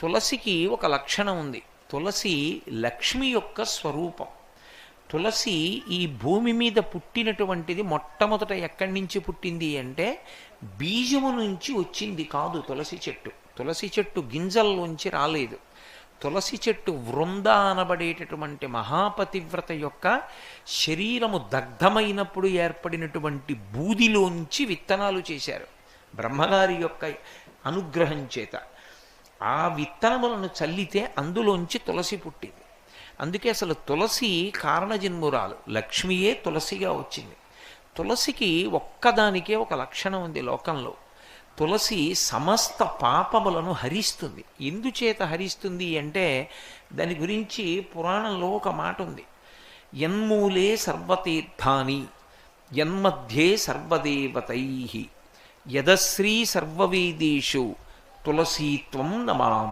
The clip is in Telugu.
తులసికి ఒక లక్షణం ఉంది. తులసి లక్ష్మి యొక్క స్వరూపం. తులసి ఈ భూమి మీద పుట్టినటువంటిది మొట్టమొదట ఎక్కడి నుంచి పుట్టింది అంటే బీజము నుంచి వచ్చింది కాదు. తులసి చెట్టు గింజల్లోంచి రాలేదు. తులసి చెట్టు వృంద అనబడేటటువంటి మహాపతివ్రత యొక్క శరీరము దగ్ధమైనప్పుడు ఏర్పడినటువంటి బూదిలోంచి విత్తనాలు చేశారు బ్రహ్మగారి యొక్క అనుగ్రహం చేత. ఆ విత్తనములను చల్లితే అందులోంచి తులసి పుట్టింది. అందుకే అసలు తులసి కారణజన్మురాలు, లక్ష్మియే తులసిగా వచ్చింది. తులసికి ఒక్కదానికే ఒక లక్షణం ఉంది లోకంలో. తులసి సమస్త పాపములను హరిస్తుంది. ఎందుచేత హరిస్తుంది అంటే దాని గురించి పురాణంలో ఒక మాట ఉంది. యన్మూలే సర్వతీర్థాని యన్మధ్యే సర్వదేవతై యదశ్రీ సర్వవేదేషు తులసీత్వం నమామి.